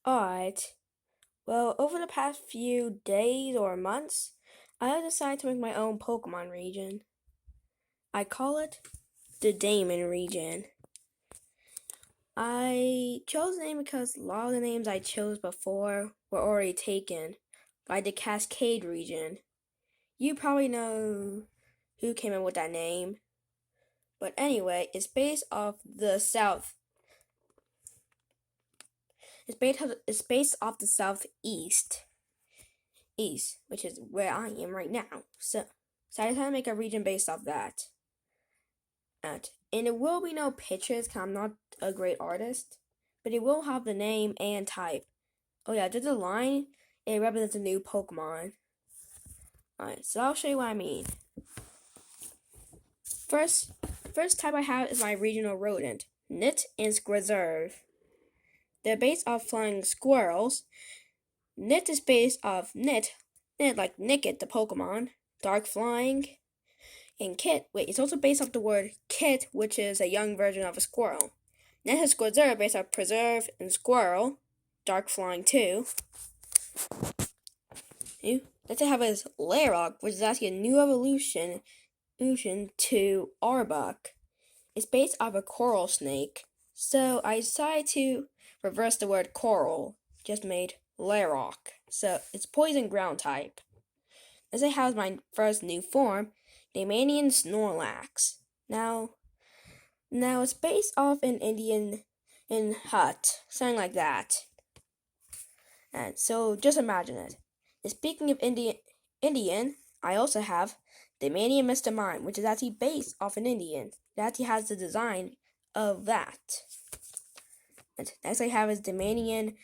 Alright. Well, over the past few days or months, I have decided to make my own Pokemon region. I call it the Damon region. I chose the name because a lot of the names I chose before were already taken by the Cascade region. You probably know who came up with that name. But anyway, it's based off the south. It's based off the southeast. Which is where I am right now. So I decided to make a region based off that. And it will be no pictures because I'm not a great artist, but it will have the name and type. Oh yeah, there's a line. It represents a new Pokemon. Alright, so I'll show you what I mean. First type I have is my regional rodent, Nit and Squirreserve. They're based off flying squirrels. Nit is based off Nit like Nickit, the Pokemon, dark flying. And it's also based off the word kit, which is a young version of a squirrel. Nit has Squirreserve based off preserve and squirrel, dark flying too. Next I have is Larok, which is actually a new evolution to Arbok. It's based off a coral snake, so I decided to reverse the word coral, just made Larok. So it's poison ground type. As I have my first new form, Damanian Snorlax. Now it's based off an Indian hut, something like that. And so just imagine it. And speaking of Indian, I also have Damanian Mr. Mime, which is actually based off an Indian. It actually has the design of that. And next I have is Damanian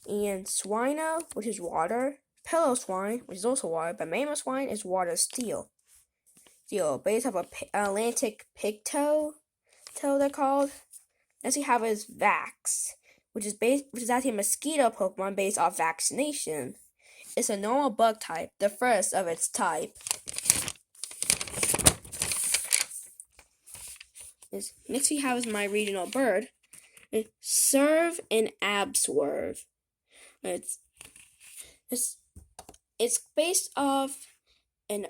and Swino, which is water. Piloswine, which is also water, but Mamoswine is water steel. Based off of Atlantic Pigtail, they're called. Next we have is Vax, which is actually a mosquito Pokemon based off vaccination. It's a normal bug type, the first of its type. Next we have is my regional bird, Serve and Abswerve. It's based off an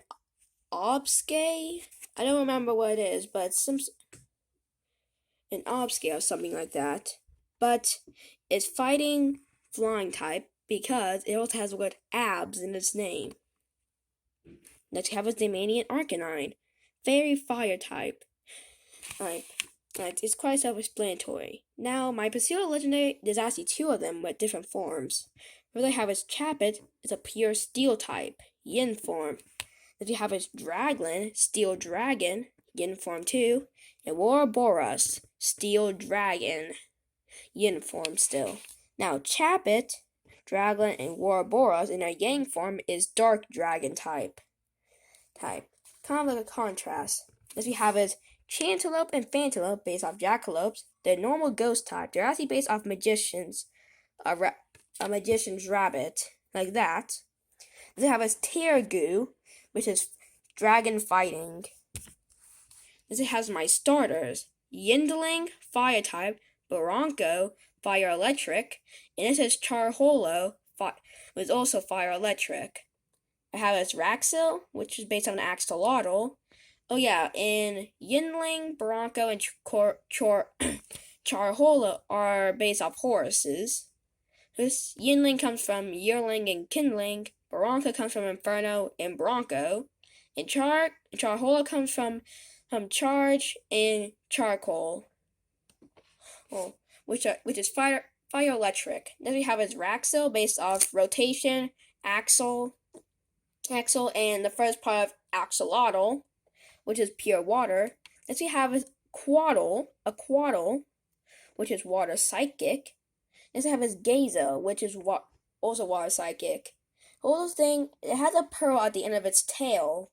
Obscay. I don't remember what it is, but it's an Obscay or something like that. But it's fighting flying type because it also has the word abs in its name. Next we have is Damanian Arcanine, fairy fire type. It's quite self-explanatory. Now, my Paseo Legendary, there's actually two of them with different forms. What I have is Chappet, it's a pure steel type, yin form. If you have is Draglin, Steel Dragon, yin form 2, and Ouroboros, Steel Dragon, yin form still. Now Chappet, Draglin, and Ouroboros in their yang form is Dark Dragon type. Kind of like a contrast. Next we have is Chantelope and Fantelope based off Jackalopes. They're normal ghost type. They're actually based off magicians, a magician's rabbit, like that. They have is Tergoo, which is dragon fighting. This has my starters, Yindling, fire type, Baronco, fire electric, and this is Charholo, which is also fire electric. I have this Raxil, which is based on Axolotl. Oh yeah, and Yindling, Baronco, and Charholo are based off horses. This Yindling comes from Yearling and Kindling, Baronco comes from Inferno and Bronco, and Charholo comes from Charge and Charcoal, which is fire electric. Then we have is Raxil based off rotation, axle, and the first part of Axolotl, which is pure water. Next we have is Quaddle, which is water psychic. Next we have is Gazo, which is also water psychic. Whole thing, it has a pearl at the end of its tail,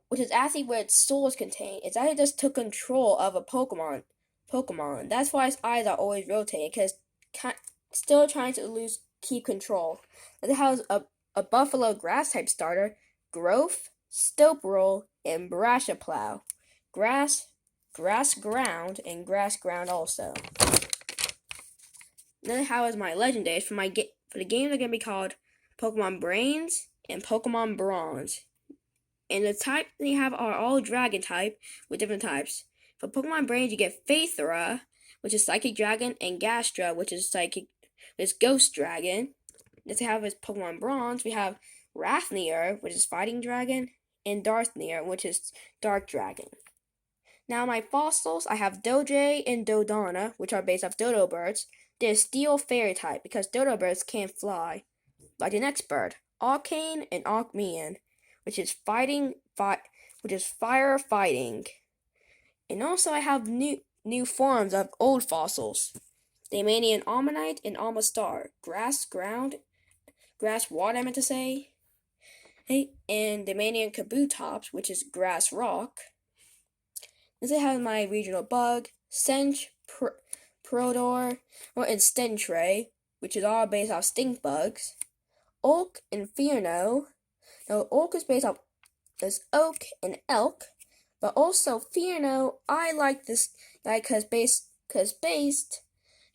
which is actually where its soul is contained. It's actually just took control of a Pokemon. That's why its eyes are always rotating, because still trying to keep control. And it has a buffalo grass type starter, Growth, Stoperoll, and Brashaplow. Grass ground, and grass ground also. then I have my legendaries for for the games are gonna be called Pokemon Brains and Pokemon Bronze. And the type they have are all dragon type with different types. For Pokemon Brains, you get Phaethra, which is Psychic Dragon, and Gastra, which is Ghost Dragon. Next we have is Pokemon Bronze. We have Rathnir, which is Fighting Dragon, and Darthnir, which is Dark Dragon. Now my fossils, I have Doje and Dodonna, which are based off Dodo birds. They're Steel Fairy type because Dodo birds can't fly. Like the next bird, Arcane and Arcmean, which is fire fighting. And also I have new forms of old fossils. Damanian Ammonite and Almastar. Grass water I meant to say. Hey, and Damanian Kabutops, which is grass rock. Then I have my regional bug, Stench, Prodor, and Stentray, which is all based off stink bugs. Oak and Fierno. Now, Oak is based off this oak and elk, but also Fierno, I like this guy because based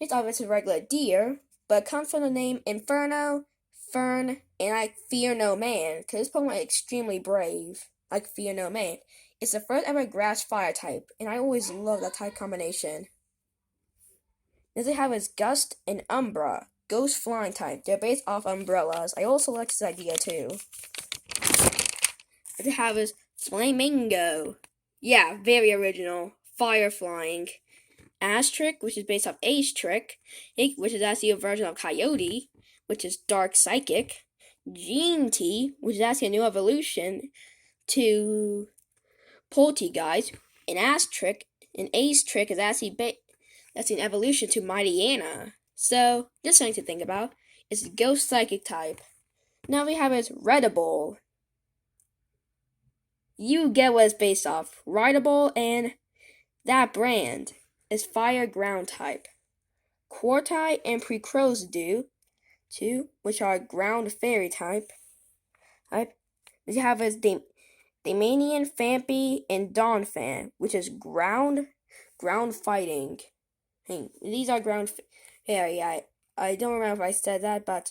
it's obviously a regular deer, but it comes from the name Inferno, Fern, and I fear no man, because this Pokemon is extremely brave, like fear no man. It's the first ever grass fire type, and I always love that type combination. Next I have is Gust and Umbra, ghost flying type. They're based off umbrellas. I also like this idea too. Next I have is Flamingo. Yeah, very original. Fire flying. Astric, which is based off Ace-Trick, which is actually a version of Coyote, which is Dark Psychic. Gene-T, which is actually a new evolution to Polteageist. And Astric, and Ace-Trick is actually that's an evolution to Mightyena. So, just something to think about. It's Ghost Psychic type. Now we have is Redable. You get what it's based off. Rideable and that brand is Fire Ground type. Quartai and Precrozdu, which are Ground Fairy type. We have as Damanian, Phanpy, and Donphan, which is ground fighting. These are ground fairy. I don't remember if I said that, but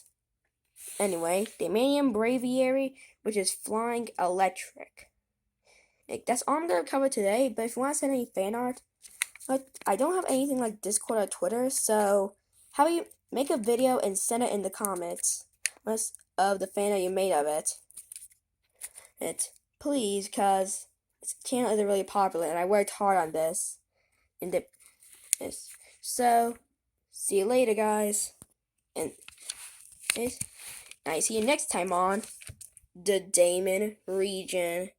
anyway, Damanian Braviary, which is flying electric. That's all I'm gonna cover today. But if you want to send any fan art, I don't have anything like Discord or Twitter, so how about you make a video and send it in the comments of the fan art you made of it. Please, because this channel isn't really popular, and I worked hard on this. So, see you later, guys, and I see you next time on the Damon region.